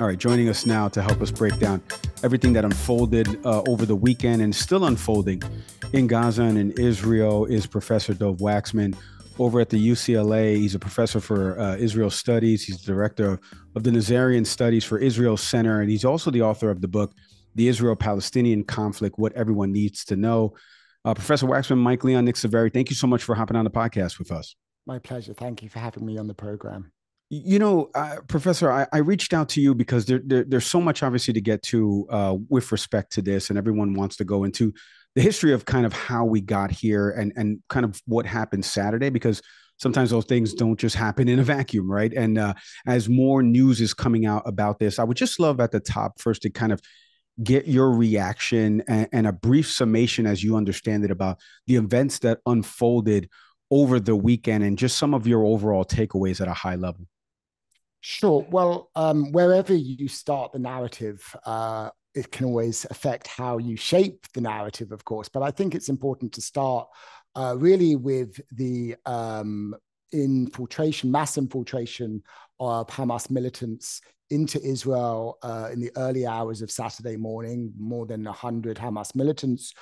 All right, joining us now to help us break down everything that unfolded over the weekend and still unfolding in Gaza and in Israel is Professor Dov Waxman over at the UCLA. He's a professor for Israel Studies. He's the director of the Nazarian Studies for Israel Center, and he's also the author of the book, The Israel-Palestinian Conflict, What Everyone Needs to Know. Professor Waxman, Mike Leon, Nick Saveri, thank you so much for hopping on the podcast with us. My pleasure. Thank you for having me on the program. You know, Professor, I reached out to you because there's so much obviously to get to with respect to this, and everyone wants to go into the history of kind of how we got here and kind of what happened Saturday, because sometimes those things don't just happen in a vacuum, right? And as more news is coming out about this, I would just love at the top first to kind of get your reaction and a brief summation as you understand it about the events that unfolded over the weekend and just some of your overall takeaways at a high level. Sure. Well, wherever you start the narrative, it can always affect how you shape the narrative, of course. But I think it's important to start really with the mass infiltration of Hamas militants into Israel in the early hours of Saturday morning. More than 100 Hamas militants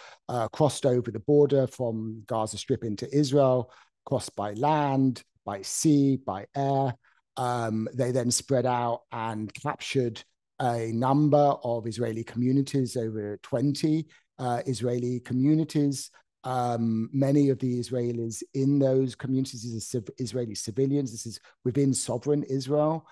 crossed over the border from Gaza Strip into Israel, crossed by land, by sea, by air. They then spread out and captured a number of Israeli communities, over 20 Israeli communities. Many of the Israelis in those communities, Israeli civilians, this is within sovereign Israel,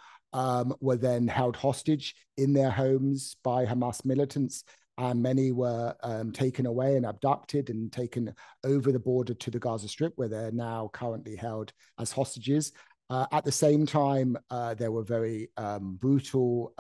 were then held hostage in their homes by Hamas militants. And many were taken away and abducted and taken over the border to the Gaza Strip, where they're now currently held as hostages. At the same time, there were very brutal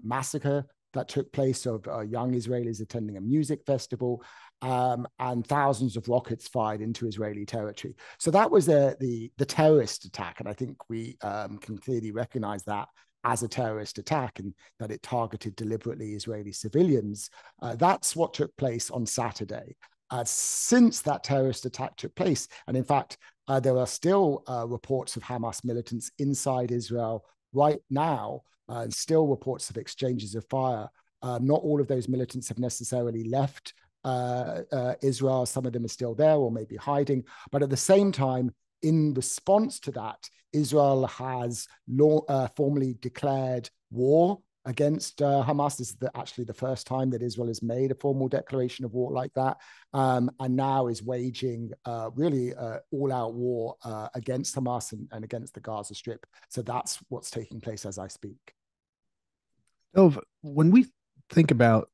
massacre that took place of young Israelis attending a music festival, and thousands of rockets fired into Israeli territory. So that was the terrorist attack, and I think we can clearly recognize that as a terrorist attack and that it targeted deliberately Israeli civilians. That's what took place on Saturday. Since that terrorist attack took place, and in fact, there are still reports of Hamas militants inside Israel right now, and still reports of exchanges of fire. Not all of those militants have necessarily left Israel. Some of them are still there or maybe hiding. But at the same time, in response to that, Israel has formally declared war against Hamas. This is actually the first time that Israel has made a formal declaration of war like that, and now is waging really all-out war against Hamas and against the Gaza Strip. So that's what's taking place as I speak. When we think about,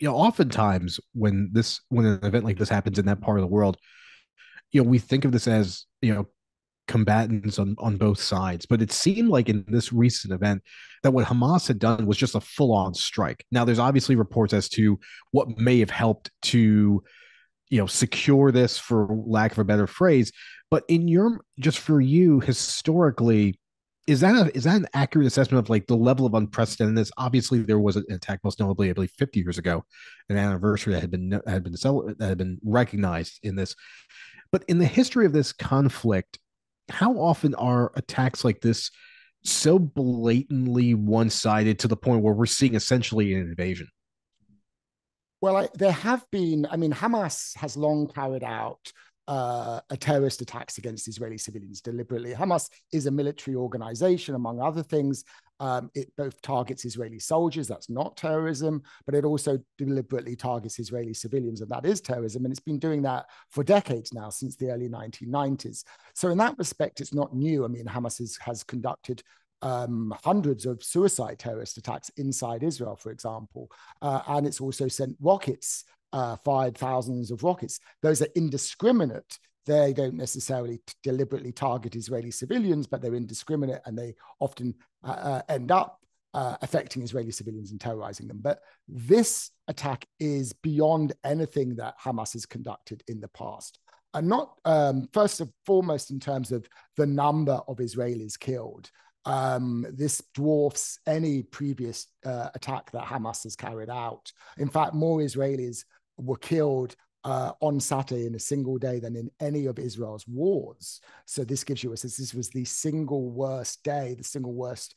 oftentimes when an event like this happens in that part of the world, we think of this as, combatants on both sides. But it seemed like in this recent event that what Hamas had done was just a full-on strike. Now, there's obviously reports as to what may have helped to, secure this, for lack of a better phrase. But just for you, historically, is that an accurate assessment of like the level of unprecedentedness? Obviously, there was an attack, most notably, I believe, 50 years ago, an anniversary that had been recognized in this. But in the history of this conflict, how often are attacks like this so blatantly one-sided to the point where we're seeing essentially an invasion? Well, there have been, Hamas has long carried out terrorist attacks against Israeli civilians deliberately. Hamas is a military organization, among other things. It both targets Israeli soldiers, that's not terrorism, but it also deliberately targets Israeli civilians, and that is terrorism. And it's been doing that for decades now, since the early 1990s. So in that respect, it's not new. Hamas has conducted hundreds of suicide terrorist attacks inside Israel, for example. And it's also sent rockets, fired thousands of rockets. Those are indiscriminate. They don't necessarily deliberately target Israeli civilians, but they're indiscriminate, and they often end up affecting Israeli civilians and terrorizing them. But this attack is beyond anything that Hamas has conducted in the past. And not first and foremost in terms of the number of Israelis killed. This dwarfs any previous attack that Hamas has carried out. In fact, more Israelis were killed on Saturday in a single day than in any of Israel's wars. So this gives you a sense this was the single worst day, the single worst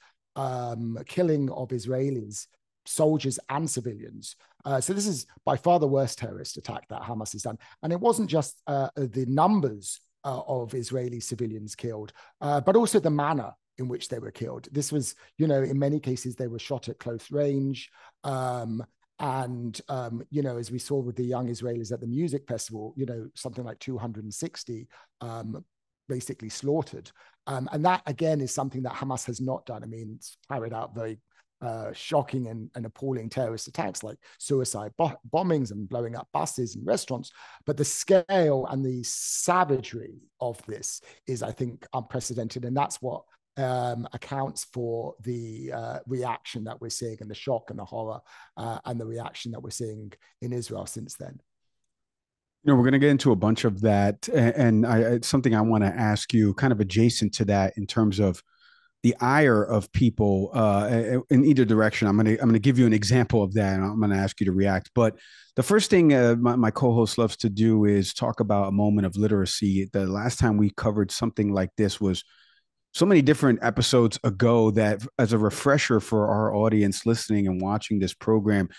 killing of Israelis, soldiers and civilians. So this is by far the worst terrorist attack that Hamas has done. And it wasn't just the numbers of Israeli civilians killed, but also the manner in which they were killed. This was, in many cases, they were shot at close range. As we saw with the young Israelis at the music festival, something like 260 basically slaughtered. And that, again, is something that Hamas has not done. I mean, it's carried out very shocking and appalling terrorist attacks like suicide bombings and blowing up buses and restaurants. But the scale and the savagery of this is, I think, unprecedented. And that's what accounts for the reaction that we're seeing, and the shock and the horror and the reaction that we're seeing in Israel since then. We're going to get into a bunch of that, and it's something I want to ask you, kind of adjacent to that, in terms of the ire of people in either direction. I'm going to give you an example of that, and I'm going to ask you to react. But the first thing my co-host loves to do is talk about a moment of literacy. The last time we covered something like this was so many different episodes ago, that as a refresher for our audience listening and watching this program,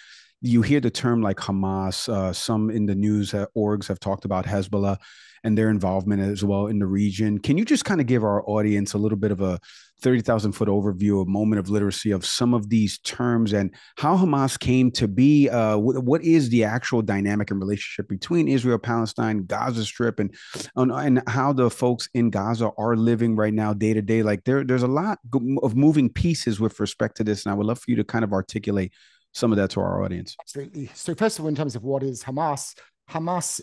you hear the term like Hamas. Some in the news orgs have talked about Hezbollah and their involvement as well in the region. Can you just kind of give our audience a little bit of a 30,000-foot overview, a moment of literacy of some of these terms and how Hamas came to be? What is the actual dynamic and relationship between Israel, Palestine, Gaza Strip, and how the folks in Gaza are living right now, day to day? Like there's a lot of moving pieces with respect to this, and I would love for you to kind of articulate some of that to our audience. Absolutely. So first of all, in terms of what is Hamas, Hamas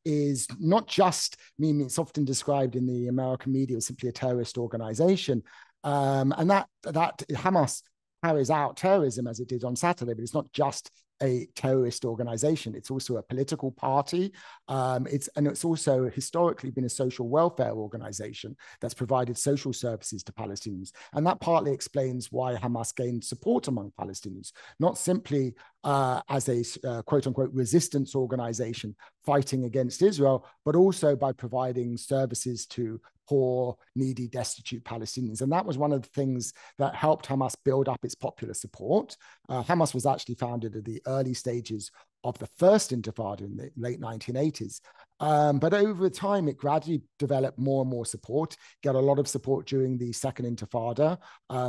is not just, it's often described in the American media as simply a terrorist organization. And that Hamas carries out terrorism as it did on Saturday, but it's not just a terrorist organization. It's also a political party. It's also historically been a social welfare organization that's provided social services to Palestinians. And that partly explains why Hamas gained support among Palestinians, not simply as a quote unquote resistance organization fighting against Israel, but also by providing services to poor, needy, destitute Palestinians. And that was one of the things that helped Hamas build up its popular support. Hamas was actually founded at the early stages of the first Intifada in the late 1980s. But over time, it gradually developed more and more support, got a lot of support during the second Intifada,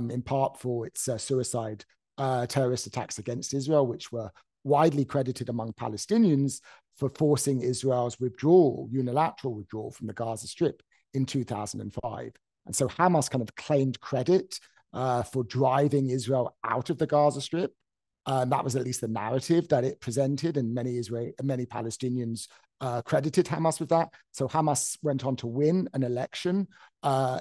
in part for its suicide terrorist attacks against Israel, which were widely credited among Palestinians for forcing Israel's unilateral withdrawal from the Gaza Strip in 2005. And so Hamas kind of claimed credit for driving Israel out of the Gaza Strip. That was at least the narrative that it presented, and many Palestinians credited Hamas with that. So Hamas went on to win an election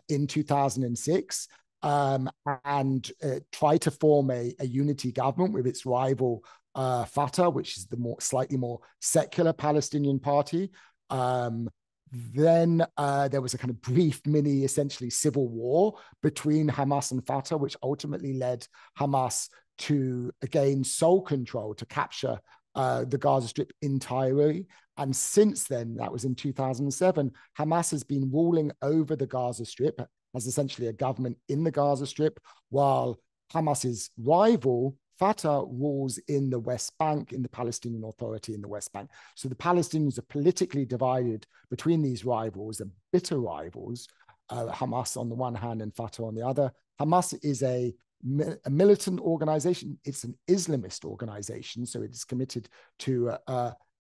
in 2006 and tried to form a unity government with its rival Fatah, which is the slightly more secular Palestinian party. Then there was a kind of brief essentially civil war between Hamas and Fatah, which ultimately led Hamas to gain sole control, to capture the Gaza Strip entirely. And since then, that was in 2007, Hamas has been ruling over the Gaza Strip as essentially a government in the Gaza Strip, while Hamas's rival, Fatah, rules in the West Bank, in the Palestinian Authority in the West Bank. So the Palestinians are politically divided between these rivals, and bitter rivals, Hamas on the one hand and Fatah on the other. Hamas is a militant organization. It's an Islamist organization, so it is committed to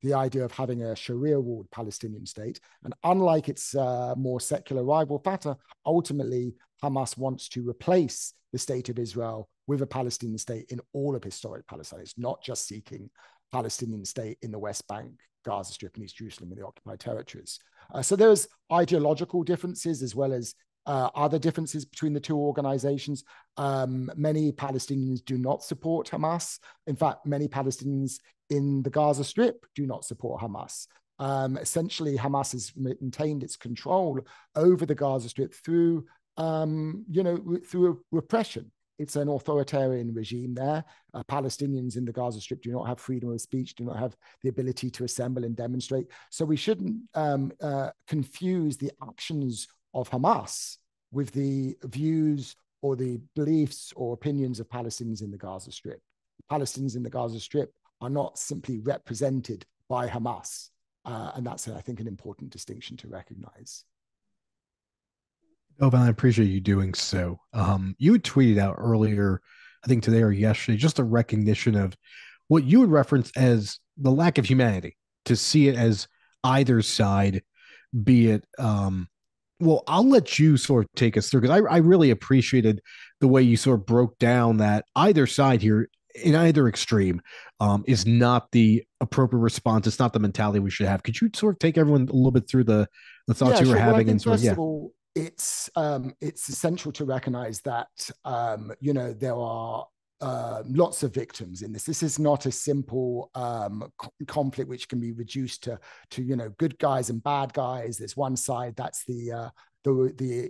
the idea of having a Sharia-ruled Palestinian state. And unlike its more secular rival, Fatah, ultimately, Hamas wants to replace the state of Israel with a Palestinian state in all of historic Palestine. It's not just seeking Palestinian state in the West Bank, Gaza Strip, and East Jerusalem, and the occupied territories. So there's ideological differences as well as other differences between the two organizations. Many Palestinians do not support Hamas. In fact, many Palestinians in the Gaza Strip do not support Hamas. Essentially, Hamas has maintained its control over the Gaza Strip through, through repression. It's an authoritarian regime there. Palestinians in the Gaza Strip do not have freedom of speech, do not have the ability to assemble and demonstrate. So we shouldn't confuse the actions of Hamas with the views or the beliefs or opinions of Palestinians in the Gaza Strip. Palestinians in the Gaza Strip are not simply represented by Hamas. And that's, I think, an important distinction to recognize. Oh, I appreciate you doing so. You had tweeted out earlier, I think today or yesterday, just a recognition of what you would reference as the lack of humanity, to see it as either side, be it well, I'll let you sort of take us through, because I really appreciated the way you sort of broke down that either side here in either extreme is not the appropriate response. It's not the mentality we should have. Could you sort of take everyone a little bit through the thoughts you were having? Well, and sort of, first of all, it's essential to recognize that there are lots of victims in this. This is not a simple conflict which can be reduced to good guys and bad guys. There's one side that's the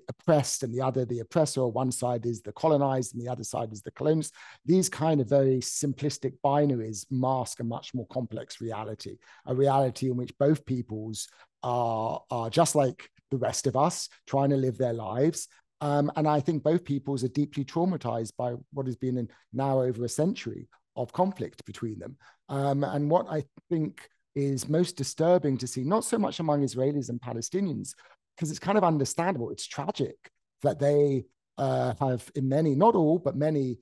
oppressed and the other the oppressor. One side is the colonized and the other side is the colonized. These kind of very simplistic binaries mask a much more complex reality, a reality in which both peoples are just like the rest of us, trying to live their lives. And I think both peoples are deeply traumatized by what has been now over a century of conflict between them. And what I think is most disturbing to see, not so much among Israelis and Palestinians, because it's kind of understandable, it's tragic that they have, in many, not all, but many,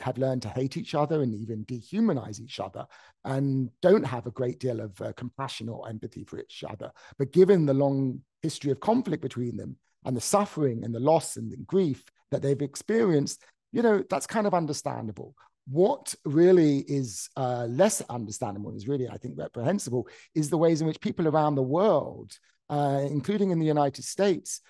have learned to hate each other and even dehumanize each other, and don't have a great deal of compassion or empathy for each other. But given the long history of conflict between them and the suffering and the loss and the grief that they've experienced, that's kind of understandable. What really is less understandable and is really, I think, reprehensible is the ways in which people around the world, including in the United States,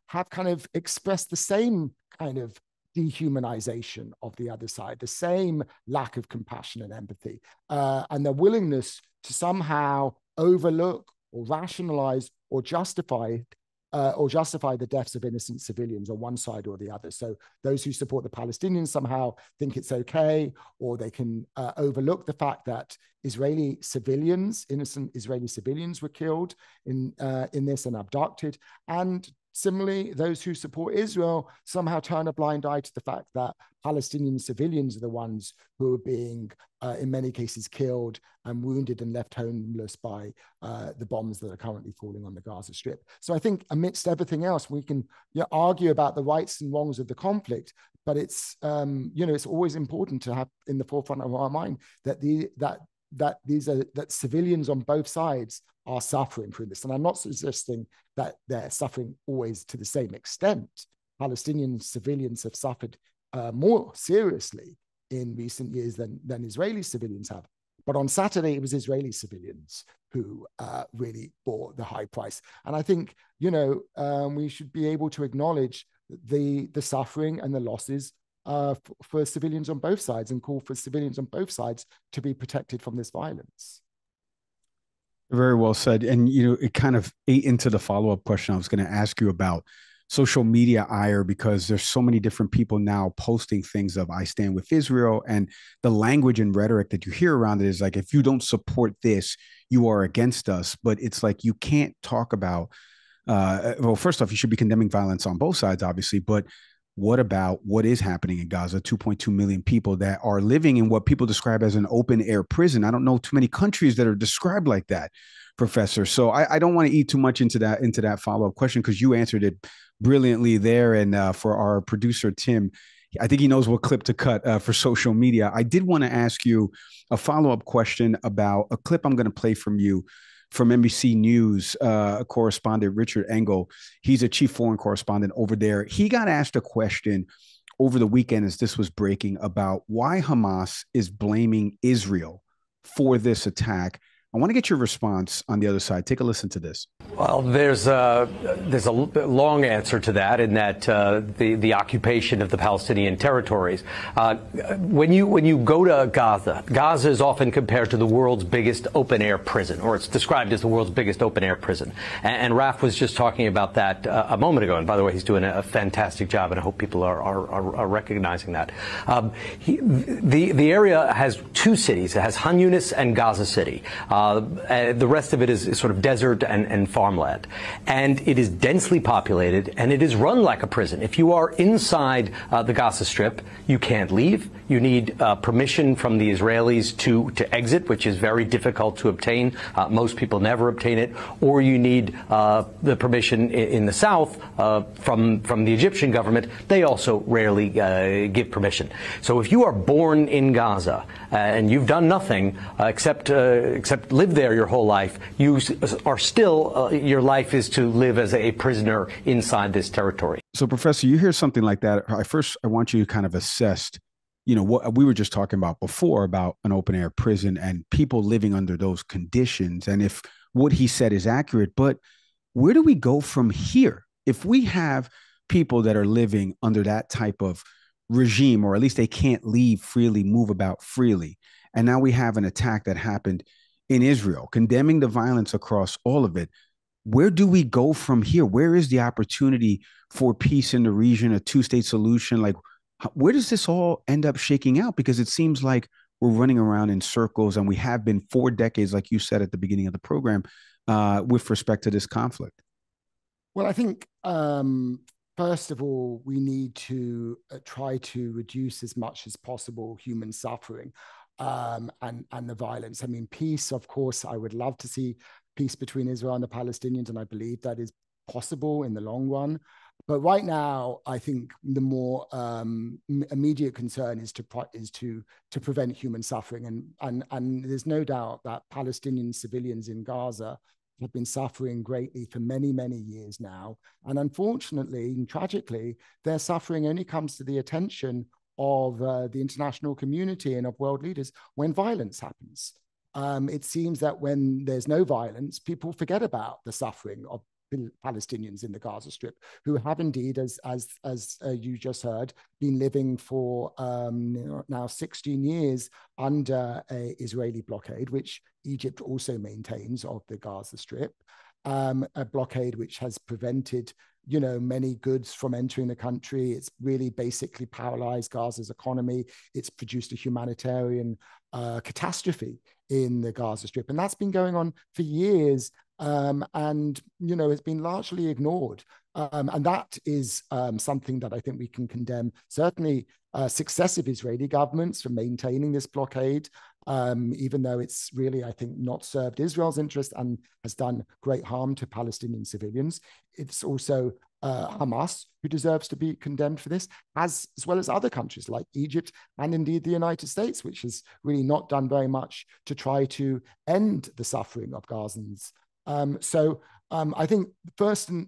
have kind of expressed the same kind of dehumanization of the other side, the same lack of compassion and empathy, and their willingness to somehow overlook or rationalize or justify the deaths of innocent civilians on one side or the other. So those who support the Palestinians somehow think it's okay, or they can overlook the fact that innocent Israeli civilians were killed in this and abducted. And similarly, those who support Israel somehow turn a blind eye to the fact that Palestinian civilians are the ones who are being, in many cases, killed and wounded and left homeless by the bombs that are currently falling on the Gaza Strip. So I think amidst everything else, we can argue about the rights and wrongs of the conflict, but it's it's always important to have in the forefront of our mind that that civilians on both sides are suffering through this. And I'm not suggesting that they're suffering always to the same extent. Palestinian civilians have suffered more seriously in recent years than Israeli civilians have. But on Saturday, it was Israeli civilians who really bore the high price. And I think, we should be able to acknowledge the suffering and the losses for civilians on both sides, and call for civilians on both sides to be protected from this violence. Very well said. And, it kind of ate into the follow-up question I was going to ask you about social media ire, because there's so many different people now posting things of "I stand with Israel," and the language and rhetoric that you hear around it is like, if you don't support this, you are against us. But it's like, you can't talk about, well, first off, you should be condemning violence on both sides, obviously, but what about what is happening in Gaza? 2.2 million people that are living in what people describe as an open air prison. I don't know too many countries that are described like that, Professor. So I don't want to eat too much into that follow-up question, because you answered it brilliantly there. And for our producer, Tim, I think he knows what clip to cut for social media. I did want to ask you a follow-up question about a clip I'm going to play from you from NBC News correspondent Richard Engel. He's a chief foreign correspondent over there. He got asked a question over the weekend as this was breaking about why Hamas is blaming Israel for this attack. I want to get your response on the other side. Take a listen to this. Well, there's a long answer to that, in that the occupation of the Palestinian territories. When you go to Gaza is often compared to the world's biggest open air prison, or it's described as the world's biggest open air prison. And Raf was just talking about that a moment ago. And by the way, he's doing a fantastic job, and I hope people are recognizing that. The area has two cities. It has Han Yunis and Gaza City. The rest of it is sort of desert and farmland. And it is densely populated, and it is run like a prison. If you are inside the Gaza Strip, you can't leave. You need permission from the Israelis to exit, which is very difficult to obtain. Most people never obtain it. Or you need the permission in the south from the Egyptian government. They also rarely give permission. So if you are born in Gaza and you've done nothing except live there your whole life, you are still, your life is to live as a prisoner inside this territory. So, Professor, you hear something like that. I want you to kind of assess, what we were just talking about before about an open air prison and people living under those conditions. And if what he said is accurate, but where do we go from here? If we have people that are living under that type of regime, or at least they can't leave freely, move about freely, and now we have an attack that happened in Israel, condemning the violence across all of it, where do we go from here? Where is the opportunity for peace in the region, a two-state solution? Like, where does this all end up shaking out? Because it seems like we're running around in circles, and we have been 4 decades, like you said at the beginning of the program, with respect to this conflict. Well, I think, first of all, we need to try to reduce as much as possible human suffering and the violence. I mean, peace, of course, I would love to see peace between Israel and the Palestinians, and I believe that is possible in the long run. But right now, I think the more immediate concern is to prevent human suffering, and there's no doubt that Palestinian civilians in Gaza have been suffering greatly for many, many years now. And unfortunately and tragically, their suffering only comes to the attention of the international community and of world leaders when violence happens. It seems that when there's no violence, people forget about the suffering of Palestinians in the Gaza Strip, who have indeed, as you just heard, been living for now 16 years under an Israeli blockade, which Egypt also maintains, of the Gaza Strip, a blockade which has prevented many goods from entering the country. It's really basically paralyzed Gaza's economy. It's produced a humanitarian catastrophe in the Gaza Strip, and that's been going on for years. And it's been largely ignored. And that is something that I think we can condemn. Certainly successive Israeli governments for maintaining this blockade, even though it's really, I think, not served Israel's interest and has done great harm to Palestinian civilians. It's also Hamas who deserves to be condemned for this, as well as other countries like Egypt and indeed the United States, which has really not done very much to try to end the suffering of Gazans. I think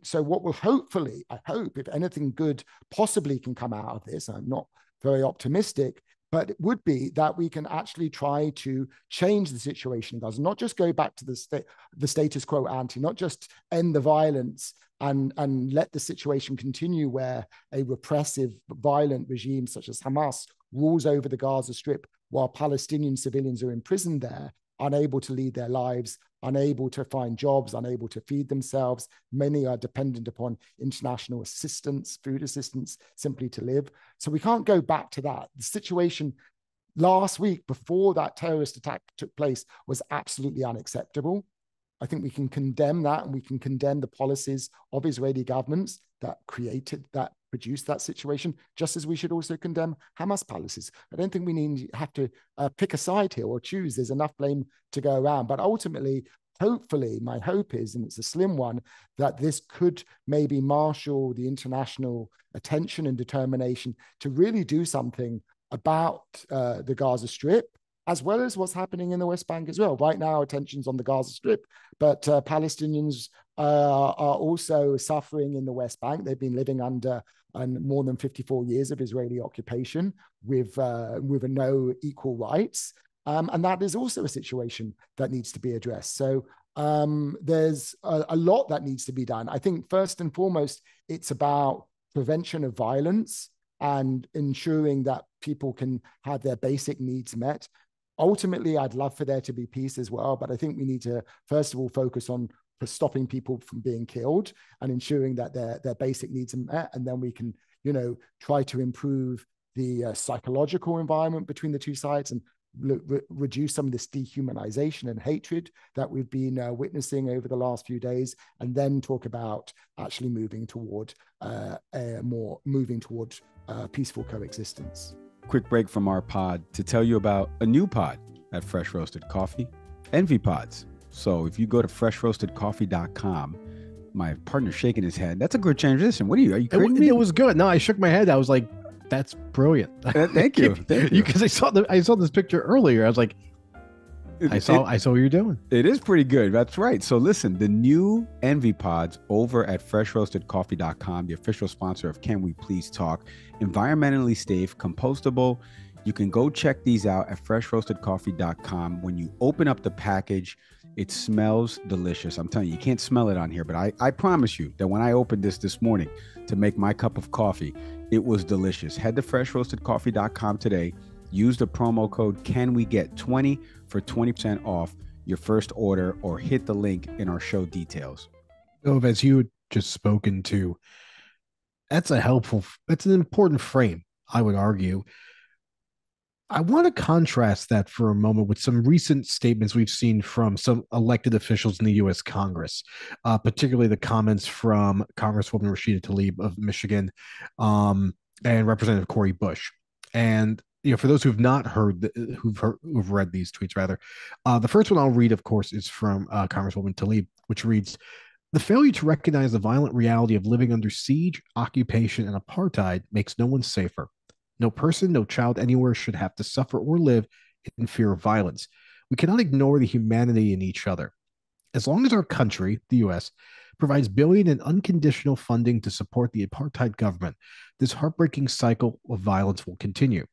so what will hopefully, I hope, if anything good possibly can come out of this, I'm not very optimistic, but it would be that we can actually try to change the situation in Gaza, not just go back to the status quo ante, not just end the violence and let the situation continue where a repressive, violent regime such as Hamas rules over the Gaza Strip while Palestinian civilians are imprisoned there, unable to lead their lives, unable to find jobs, unable to feed themselves. Many are dependent upon international assistance, food assistance, simply to live. So we can't go back to that. The situation last week, before that terrorist attack took place, was absolutely unacceptable. I think we can condemn that, and we can condemn the policies of Israeli governments that produced that situation, just as we should also condemn Hamas policies. I don't think we have to pick a side here or choose. There's enough blame to go around. But ultimately, hopefully, my hope is, and it's a slim one, that this could maybe marshal the international attention and determination to really do something about the Gaza Strip, as well as what's happening in the West Bank as well. Right now, attention's on the Gaza Strip, but Palestinians are also suffering in the West Bank. They've been living under more than 54 years of Israeli occupation with no equal rights. And that is also a situation that needs to be addressed. So there's a lot that needs to be done. I think first and foremost, it's about prevention of violence and ensuring that people can have their basic needs met. Ultimately, I'd love for there to be peace as well, but I think we need to, first of all, focus on stopping people from being killed and ensuring that their basic needs are met. And then we can, try to improve the psychological environment between the two sides and reduce some of this dehumanization and hatred that we've been witnessing over the last few days, and then talk about actually moving toward peaceful coexistence. Quick break from our pod to tell you about a new pod at Fresh Roasted Coffee, Envy Pods. So if you go to freshroastedcoffee.com, my partner's shaking his head. That's a good transition. What are you kidding me? It was good. No, I shook my head. I was like, that's brilliant. Thank you. Thank you. Because I saw this picture earlier. I was like, I saw what you're doing. It is pretty good. That's right. So listen, the new Envy Pods over at freshroastedcoffee.com, the official sponsor of Can We Please Talk, environmentally safe, compostable. You can go check these out at freshroastedcoffee.com. When you open up the package, it smells delicious. I'm telling you, you can't smell it on here, but I promise you that when I opened this morning to make my cup of coffee, it was delicious. Head to freshroastedcoffee.com today. Use the promo code CANWEGET20 for 20% off your first order, or hit the link in our show details. Dov, as you had just spoken to, that's an important frame, I would argue. I want to contrast that for a moment with some recent statements we've seen from some elected officials in the U.S. Congress, particularly the comments from Congresswoman Rashida Tlaib of Michigan and Representative Cori Bush. And for those who've not heard, who've read these tweets, rather, the first one I'll read, of course, is from Congresswoman Tlaib, which reads, "The failure to recognize the violent reality of living under siege, occupation, and apartheid makes no one safer. No person, no child anywhere should have to suffer or live in fear of violence. We cannot ignore the humanity in each other. As long as our country, the U.S., provides billion in unconditional funding to support the apartheid government, this heartbreaking cycle of violence will continue."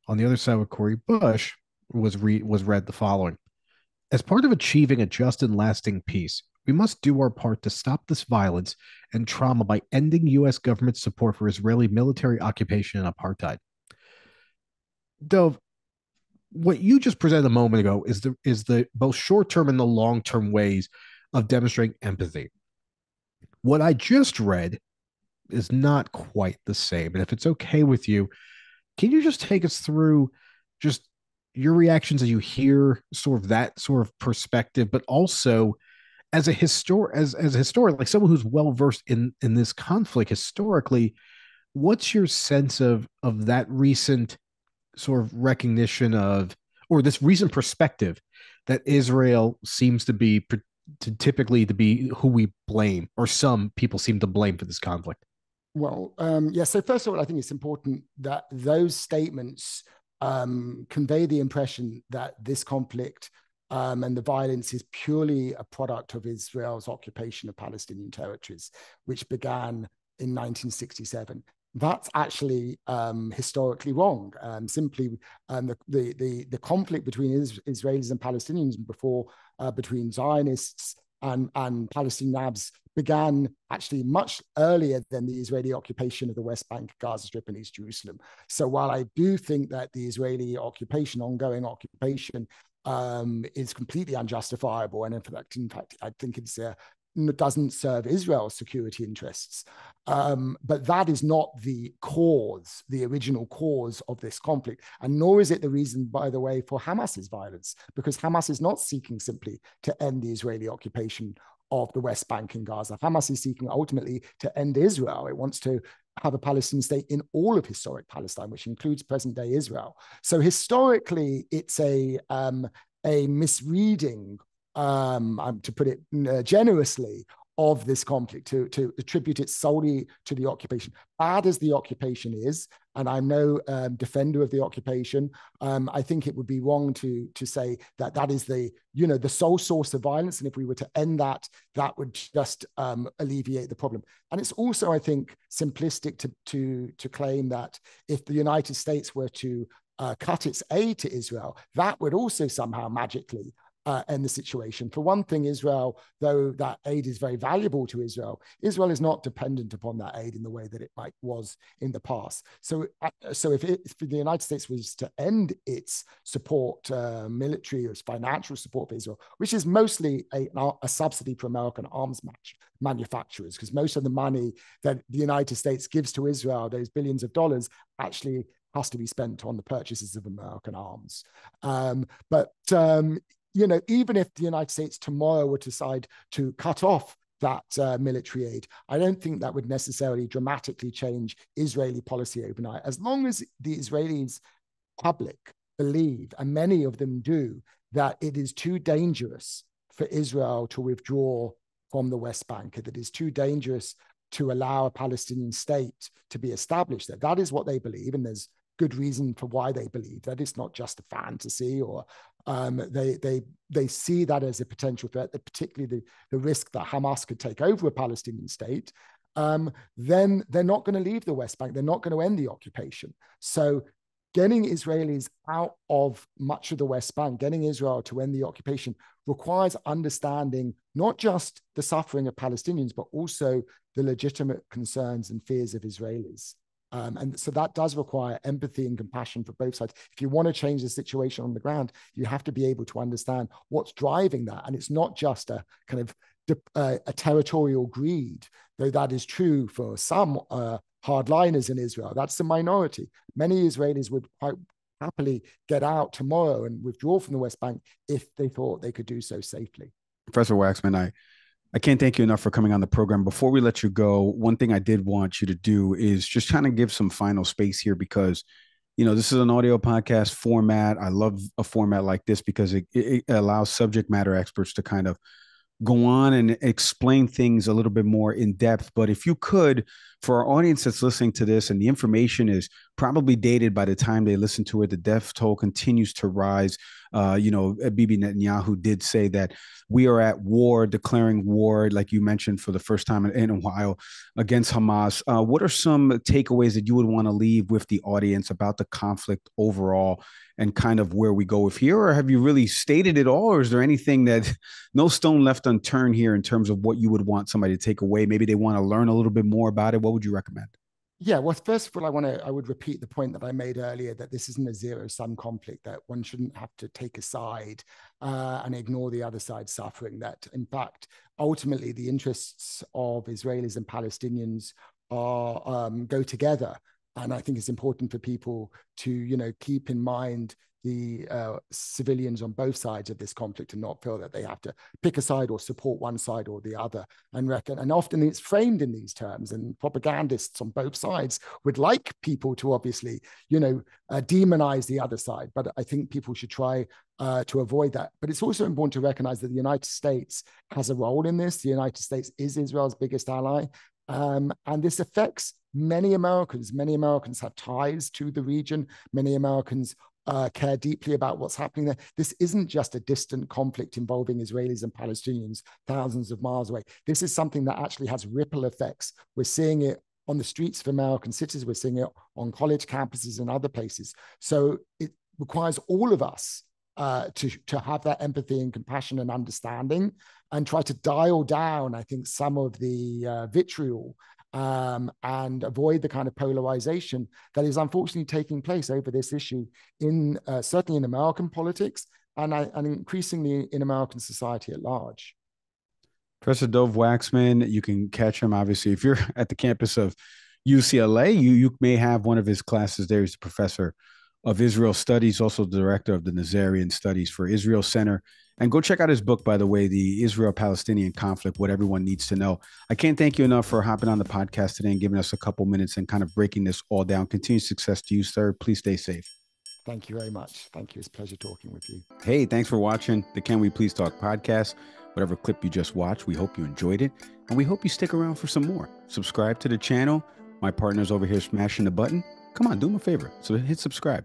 On the other side with Cori Bush was read the following: "As part of achieving a just and lasting peace, we must do our part to stop this violence and trauma by ending U.S. government support for Israeli military occupation and apartheid." Dov, what you just presented a moment ago is the both short-term and the long-term ways of demonstrating empathy. What I just read is not quite the same. And if it's okay with you, can you just take us through just your reactions as you hear sort of that sort of perspective, but also as a historian, like someone who's well versed in this conflict historically, what's your sense of that recent sort of recognition of, or this recent perspective that Israel seems to be typically to be who we blame, or some people seem to blame for this conflict? Well, so first of all, I think it's important that those statements convey the impression that this conflict and the violence is purely a product of Israel's occupation of Palestinian territories, which began in 1967. That's actually historically wrong. Simply, the conflict between Israelis and Palestinians before between Zionists and Palestinian Arabs began actually much earlier than the Israeli occupation of the West Bank, Gaza Strip, and East Jerusalem. So while I do think that the Israeli ongoing occupation, is completely unjustifiable, and in fact, I think it doesn't serve Israel's security interests. But that is not the original cause of this conflict. And nor is it the reason, by the way, for Hamas's violence, because Hamas is not seeking simply to end the Israeli occupation of the West Bank and Gaza. Hamas is seeking ultimately to end Israel. It wants to have a Palestinian state in all of historic Palestine, which includes present-day Israel. So historically, it's a misreading, to put it generously, of this conflict, to attribute it solely to the occupation. Bad as the occupation is, and I'm no defender of the occupation, I think it would be wrong to say that is the sole source of violence, and if we were to end that would just alleviate the problem. And it's also, I think, simplistic to claim that if the United States were to cut its aid to Israel, that would also somehow magically end the situation. For one thing, Israel, though that aid is very valuable to Israel, Israel is not dependent upon that aid in the way that it was in the past. So if the United States was to end its support, military or its financial support for Israel, which is mostly a subsidy for American arms manufacturers, because most of the money that the United States gives to Israel, those billions of dollars, actually has to be spent on the purchases of American arms. Even if the United States tomorrow would decide to cut off that military aid, I don't think that would necessarily dramatically change Israeli policy overnight. As long as the Israelis public believe, and many of them do, that it is too dangerous for Israel to withdraw from the West Bank, that it is too dangerous to allow a Palestinian state to be established there. That is what they believe, and there's good reason for why they believe that. It's not just a fantasy, or they see that as a potential threat, that particularly the risk that Hamas could take over a Palestinian state. Then they're not going to leave the West Bank. They're not going to end the occupation. So getting Israelis out of much of the West Bank, getting Israel to end the occupation, requires understanding not just the suffering of Palestinians, but also the legitimate concerns and fears of Israelis. And so that does require empathy and compassion for both sides. If you want to change the situation on the ground, you have to be able to understand what's driving that. And it's not just a kind of a territorial greed, though that is true for some hardliners in Israel. That's the minority. Many Israelis would quite happily get out tomorrow and withdraw from the West Bank if they thought they could do so safely. Professor Waxman, I can't thank you enough for coming on the program. Before we let you go, one thing I did want you to do is just kind of give some final space here, because, this is an audio podcast format. I love a format like this because it allows subject matter experts to kind of go on and explain things a little bit more in depth. But if you could, for our audience that's listening to this, and the information is probably dated by the time they listen to it, the death toll continues to rise. Bibi Netanyahu did say that we are at war, declaring war, like you mentioned, for the first time in a while against Hamas. What are some takeaways that you would want to leave with the audience about the conflict overall and kind of where we go with here? Or have you really stated it all? Or is there anything that no stone left unturned here in terms of what you would want somebody to take away? Maybe they want to learn a little bit more about it. What would you recommend? Yeah, well, first of all, I would repeat the point that I made earlier, that this isn't a zero-sum conflict, that one shouldn't have to take a side and ignore the other side's suffering, that in fact, ultimately the interests of Israelis and Palestinians go together. And I think it's important for people to, keep in mind the civilians on both sides of this conflict and not feel that they have to pick a side or support one side or the other. And often it's framed in these terms, and propagandists on both sides would like people to obviously, demonize the other side. But I think people should try to avoid that. But it's also important to recognize that the United States has a role in this. The United States is Israel's biggest ally. And this affects many Americans. Many Americans have ties to the region. Many Americans care deeply about what's happening there. This isn't just a distant conflict involving Israelis and Palestinians thousands of miles away. This is something that actually has ripple effects. We're seeing it on the streets of American cities. We're seeing it on college campuses and other places. So it requires all of us to have that empathy and compassion and understanding, and try to dial down, I think, some of the vitriol and avoid the kind of polarization that is unfortunately taking place over this issue in certainly in American politics and increasingly in American society at large. Professor Dov Waxman, you can catch him, obviously, if you're at the campus of UCLA, you may have one of his classes there. He's the professor of Israel Studies, also the director of the Nazarian Studies for Israel Center. And go check out his book, by the way, The Israel-Palestinian Conflict, What Everyone Needs to Know. I can't thank you enough for hopping on the podcast today and giving us a couple minutes and kind of breaking this all down. Continued success to you, sir. Please stay safe. Thank you very much. Thank you. It's a pleasure talking with you. Hey, thanks for watching the Can We Please Talk podcast. Whatever clip you just watched, we hope you enjoyed it. And we hope you stick around for some more. Subscribe to the channel. My partner's over here smashing the button. Come on, do him a favor. So hit subscribe.